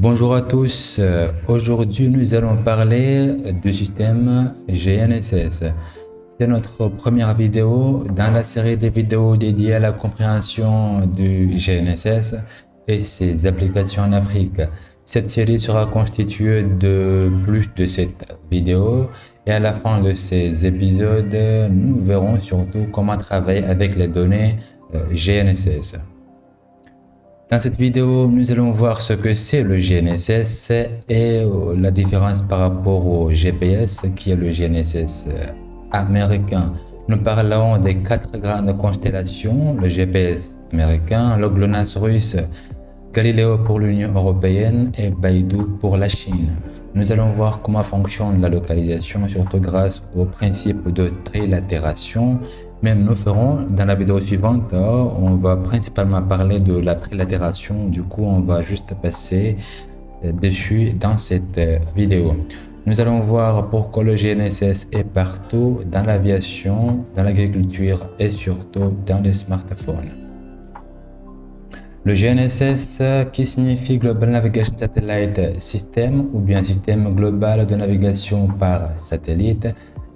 Bonjour à tous. Aujourd'hui, nous allons parler du système GNSS. C'est notre première vidéo dans la série de vidéos dédiées à la compréhension du GNSS et ses applications en Afrique. Cette série sera constituée de plus de 7 vidéos et à la fin de ces épisodes, nous verrons surtout comment travailler avec les données GNSS. Dans cette vidéo, nous allons voir ce que c'est le GNSS et la différence par rapport au GPS qui est le GNSS américain. Nous parlons des 4 grandes constellations, le GPS américain, le GLONASS russe, Galileo pour l'Union européenne et Beidou pour la Chine. Nous allons voir comment fonctionne la localisation, surtout grâce au principe de trilatération. Mais nous ferons dans la vidéo suivante, on va principalement parler de la trilatération. Du coup, on va juste passer dessus dans cette vidéo. Nous allons voir pourquoi le GNSS est partout dans l'aviation, dans l'agriculture et surtout dans les smartphones. Le GNSS, qui signifie Global Navigation Satellite System ou bien système global de navigation par satellite,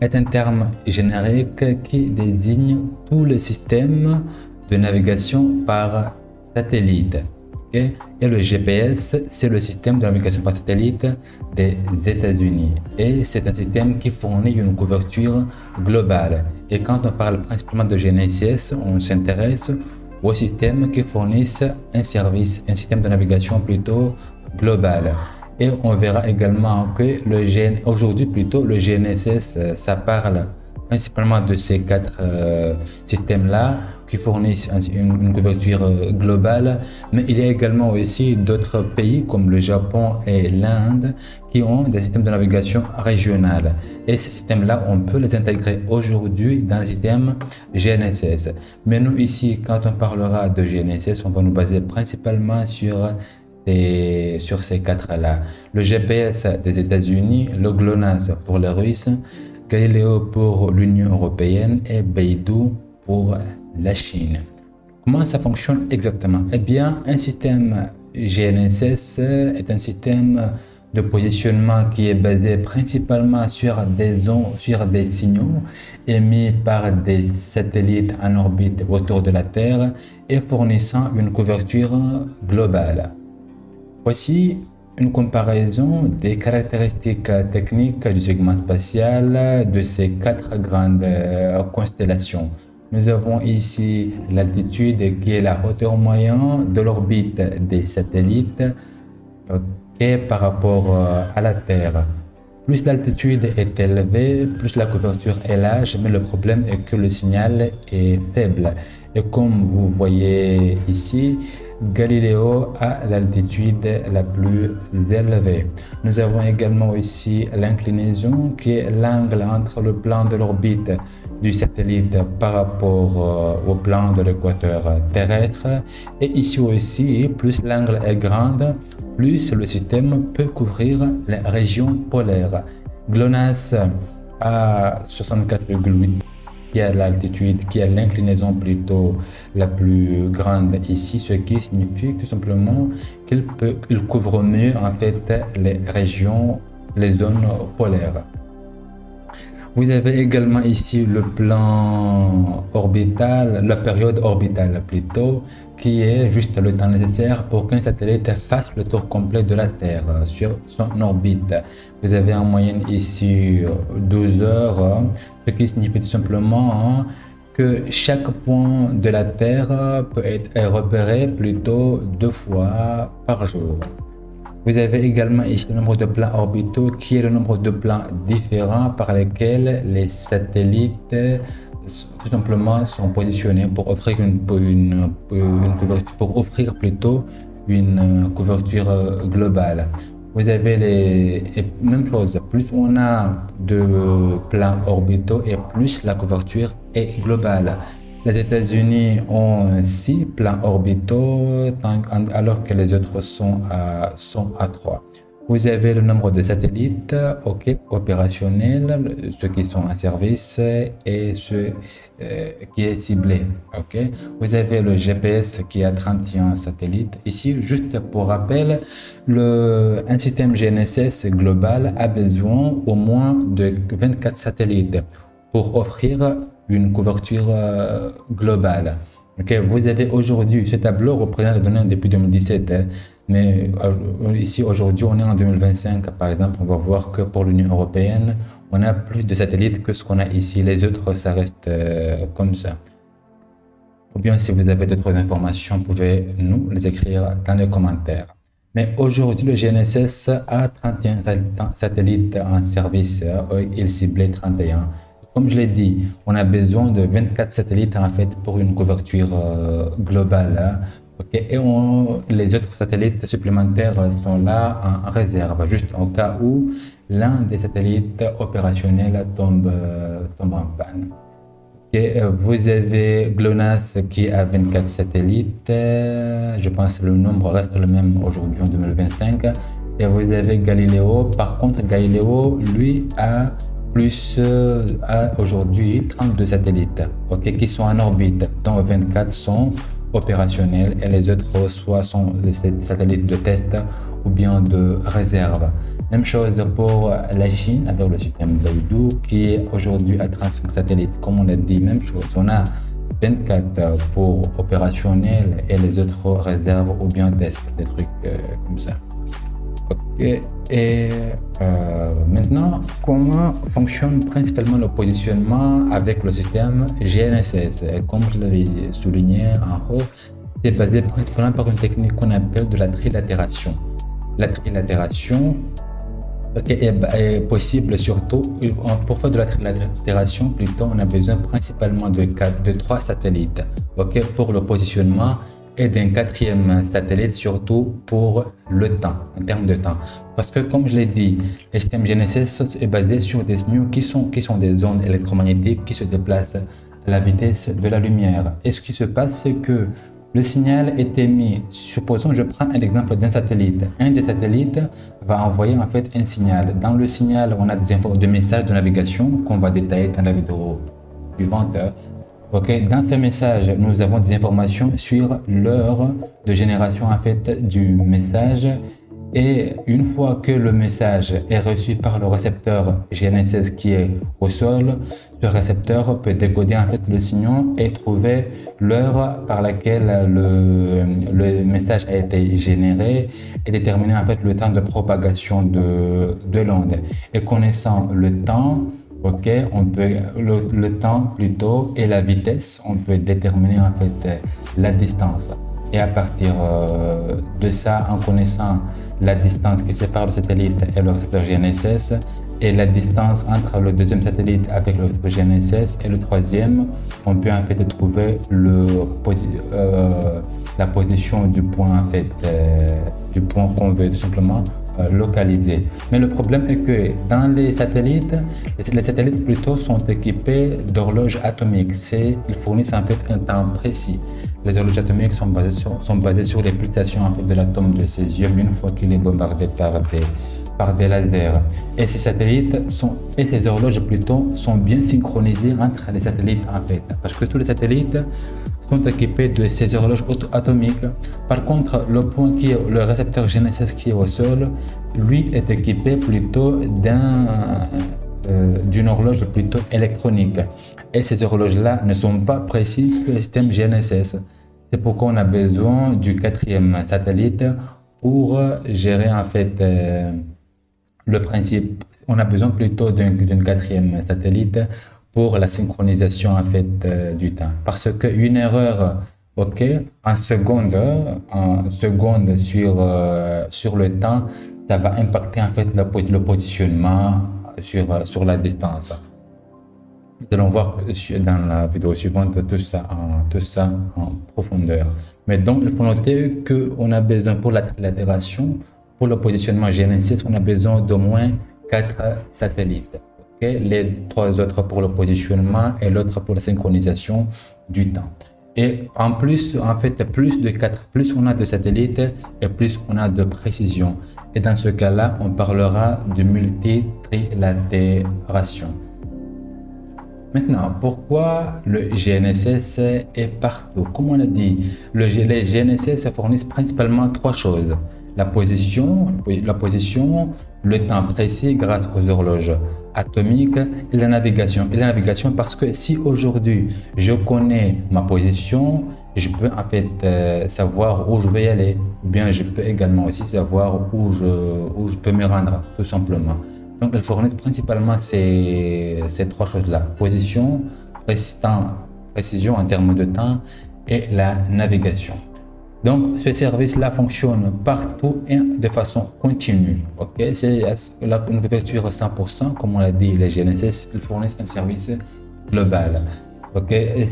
est un terme générique qui désigne tous les systèmes de navigation par satellite. Okay? Et le GPS, c'est le système de navigation par satellite des États-Unis. Et c'est un système qui fournit une couverture globale. Et quand on parle principalement de GNSS, on s'intéresse aux systèmes qui fournissent un service, un système de navigation plutôt global. Et on verra également que aujourd'hui plutôt le GNSS, ça parle principalement de ces 4 systèmes-là qui fournissent une couverture globale, mais il y a également aussi d'autres pays comme le Japon et l'Inde qui ont des systèmes de navigation régionales. Et ces systèmes-là, on peut les intégrer aujourd'hui dans le système GNSS. Mais nous ici, quand on parlera de GNSS, on va nous baser principalement sur ces 4-là. Le GPS des États-Unis, le GLONASS pour les Russes, Galileo pour l'Union européenne et Beidou pour la Chine. Comment ça fonctionne exactement? Eh bien, un système GNSS est un système de positionnement qui est basé principalement sur des signaux émis par des satellites en orbite autour de la Terre et fournissant une couverture globale. Voici une comparaison des caractéristiques techniques du segment spatial de ces 4 grandes constellations. Nous avons ici l'altitude qui est la hauteur moyenne de l'orbite des satellites par rapport à la Terre. Plus l'altitude est élevée, plus la couverture est large, mais le problème est que le signal est faible. Et comme vous voyez ici, Galileo a l'altitude la plus élevée. Nous avons également aussi l'inclinaison qui est l'angle entre le plan de l'orbite du satellite par rapport au plan de l'équateur terrestre. Et ici aussi, plus l'angle est grand, plus le système peut couvrir les régions polaires. GLONASS à 64,8 qui a l'altitude, qui a l'inclinaison plutôt la plus grande ici, ce qui signifie tout simplement qu'il couvre mieux en fait les régions, les zones polaires. Vous avez également ici le plan orbital, la période orbitale plutôt, qui est juste le temps nécessaire pour qu'un satellite fasse le tour complet de la Terre sur son orbite. Vous avez en moyenne ici 12 heures, ce qui signifie tout simplement que chaque point de la Terre peut être repéré plutôt 2 fois par jour. Vous avez également ici le nombre de plans orbitaux qui est le nombre de plans différents par lesquels les satellites tout simplement sont positionnés pour offrir une couverture, une couverture globale. Vous avez même chose, plus on a de plans orbitaux et plus la couverture est globale. Les États-Unis ont 6 plans orbitaux alors que les autres sont à 3. Vous avez le nombre de satellites, ok, opérationnels, ceux qui sont en service et ceux qui est ciblé, ok. Vous avez le GPS qui a 31 satellites. Ici, juste pour rappel, un système GNSS global a besoin au moins de 24 satellites pour offrir une couverture globale. Ok, vous avez aujourd'hui, ce tableau représente les données depuis 2017, hein, mais ici aujourd'hui on est en 2025 par exemple, on va voir que pour l'Union européenne, on a plus de satellites que ce qu'on a ici, les autres ça reste comme ça. Ou bien si vous avez d'autres informations, vous pouvez nous les écrire dans les commentaires. Mais aujourd'hui, le GNSS a 31 satellites en service, il ciblait 31. Comme je l'ai dit, on a besoin de 24 satellites en fait pour une couverture globale. Hein. Okay. Et les autres satellites supplémentaires sont là en réserve, juste au cas où l'un des satellites opérationnels tombe en panne. Okay. Vous avez GLONASS qui a 24 satellites. Je pense que le nombre reste le même aujourd'hui en 2025. Et vous avez Galileo. Par contre, Galileo, lui, a aujourd'hui 32 satellites okay, qui sont en orbite, dont 24 sont opérationnels et les autres soit sont des satellites de test ou bien de réserve. Même chose pour la Chine avec le système Beidou qui est aujourd'hui à 35 satellites. Comme on l'a dit, même chose, on a 24 pour opérationnels et les autres réserves ou bien test, des trucs comme ça. Ok. Et maintenant, comment fonctionne principalement le positionnement avec le système GNSS? Comme je l'avais souligné en haut, c'est basé principalement par une technique qu'on appelle de la trilatération. La trilatération est possible surtout, pour faire de la trilatération, plutôt, on a besoin principalement de 3 satellites pour le positionnement et d'un 4e satellite surtout pour le temps, en termes de temps. Parce que comme je l'ai dit, le système GNSS est basé sur des signaux qui sont des ondes électromagnétiques qui se déplacent à la vitesse de la lumière. Et ce qui se passe, c'est que le signal est émis, supposons je prends un exemple d'un satellite. Un des satellites va envoyer en fait un signal. Dans le signal, on a des messages de navigation qu'on va détailler dans la vidéo suivante. Okay. Dans ce message, nous avons des informations sur l'heure de génération en fait du message et une fois que le message est reçu par le récepteur GNSS qui est au sol, ce récepteur peut décoder en fait le signal et trouver l'heure par laquelle le message a été généré et déterminer en fait le temps de propagation de l'onde. Et connaissant le temps, ok, on peut le temps plutôt et la vitesse, on peut déterminer en fait la distance. Et à partir de ça, en connaissant la distance qui sépare le satellite et le récepteur GNSS et la distance entre le deuxième satellite avec le récepteur GNSS et le troisième, on peut en fait trouver la position du point en fait, du point qu'on veut tout simplement localiser. Mais le problème est que dans les satellites plutôt sont équipés d'horloges atomiques. Ils fournissent en fait un temps précis. Les horloges atomiques sont basées sur les pulsations en fait, de l'atome de césium une fois qu'il est bombardé par des lasers. Et ces satellites et ces horloges plutôt sont bien synchronisées entre les satellites en fait. Parce que tous les satellites sont équipés de ces horloges atomiques. Par contre, le récepteur GNSS qui est au sol, lui est équipé plutôt d'une horloge plutôt électronique. Et ces horloges-là ne sont pas précises que le système GNSS. C'est pourquoi on a besoin du 4e satellite pour gérer en fait le principe. On a besoin plutôt d'un 4e satellite pour la synchronisation en fait du temps. Parce qu'une erreur en seconde sur le temps, ça va impacter en fait le positionnement sur la distance. Nous allons voir dans la vidéo suivante tout ça en profondeur. Mais donc, il faut noter qu'on a besoin pour la trilatération, pour le positionnement GNSS, on a besoin d'au moins 4 satellites. Les 3 autres pour le positionnement et l'autre pour la synchronisation du temps. Et en plus, en fait, plus on a de satellites et plus on a de précision. Et dans ce cas-là, on parlera de multitrilatération. Maintenant, pourquoi le GNSS est partout? Comme on a dit, les GNSS fournissent principalement trois choses. La position, le temps précis grâce aux horloges atomiques et la navigation. Et la navigation parce que si aujourd'hui je connais ma position, je peux en fait savoir où je vais aller. Ou bien je peux également aussi savoir où je peux me rendre, tout simplement. Donc, elles fournissent principalement ces trois choses-là. Position, précision en termes de temps et la navigation. Donc, ce service-là fonctionne partout et de façon continue. Okay? C'est une couverture 100%, comme on l'a dit, les GNSS, ils fournissent un service global. Okay? Et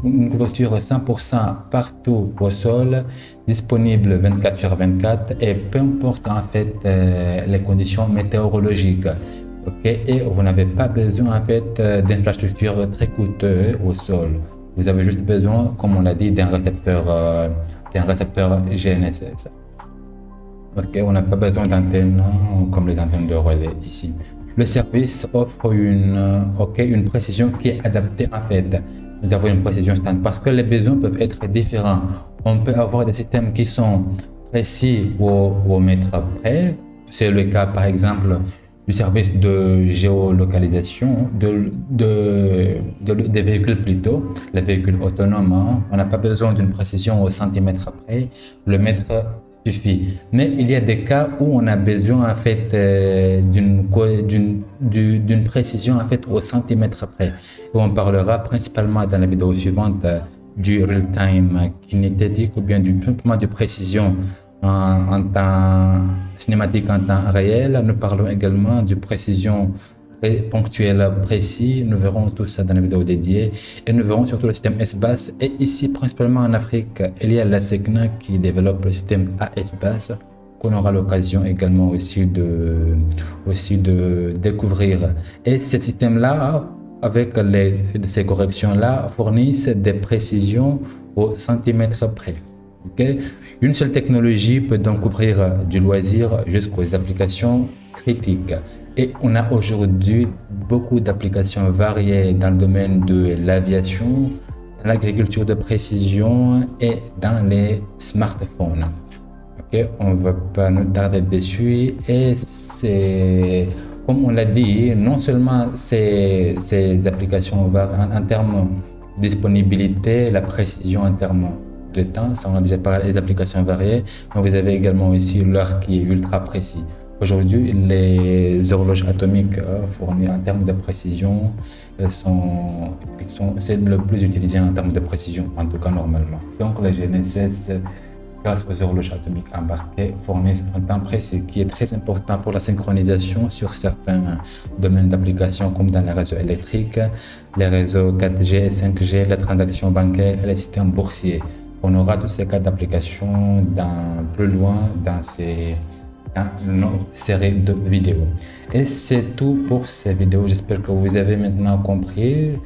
une couverture 100% partout au sol, disponible 24h/24 et peu importe en fait les conditions météorologiques. Okay? Et vous n'avez pas besoin en fait d'infrastructures très coûteuses au sol. Vous avez juste besoin, comme on l'a dit, d'un récepteur GNSS. Okay? On n'a pas besoin d'antennes comme les antennes de relais ici. Le service offre une précision qui est adaptée en fait. Nous avons une précision standard parce que les besoins peuvent être différents. On peut avoir des systèmes qui sont précis au mètre près. C'est le cas par exemple du service de géolocalisation des véhicules plutôt, les véhicules autonomes. On n'a pas besoin d'une précision au centimètre près. Le mètre suffit. Mais il y a des cas où on a besoin en fait d'une précision en fait au centimètre près. Et on parlera principalement dans la vidéo suivante du real-time kinétique ou bien simplement de précision en temps cinématique en temps réel. Nous parlons également de précision ponctuelle précis. Nous verrons tout ça dans la vidéo dédiée et nous verrons surtout le système S-Bus. Et ici, principalement en Afrique, il y a la SECNA qui développe le système AS-Bus qu'on aura l'occasion également aussi de découvrir. Et ce système-là, avec ces corrections-là, fournissent des précisions au centimètre près. Okay? Une seule technologie peut donc couvrir du loisir jusqu'aux applications critiques. Et on a aujourd'hui beaucoup d'applications variées dans le domaine de l'aviation, dans l'agriculture de précision et dans les smartphones. Okay? On ne va pas nous tarder dessus. Et c'est, comme on l'a dit, non seulement ces applications en termes de disponibilité, la précision en termes de temps, ça on a déjà parlé des applications variées, mais vous avez également aussi l'heure qui est ultra précis. Aujourd'hui, les horloges atomiques fournies en termes de précision, c'est le plus utilisé en termes de précision, en tout cas normalement. Donc les GNSS, grâce aux horloges atomiques embarquées, fournissent un temps précis qui est très important pour la synchronisation sur certains domaines d'application comme dans les réseaux électriques, les réseaux 4G et 5G, les transactions bancaires et les systèmes boursiers. On aura tous ces cas d'application plus loin dans nos séries de vidéos. Et c'est tout pour ces vidéos. J'espère que vous avez maintenant compris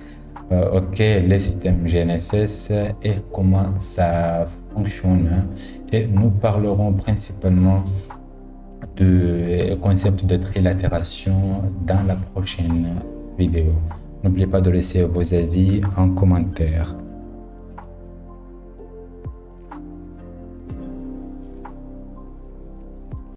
les systèmes GNSS et comment ça fonctionne. Et nous parlerons principalement du concept de trilatération dans la prochaine vidéo. N'oubliez pas de laisser vos avis en commentaire.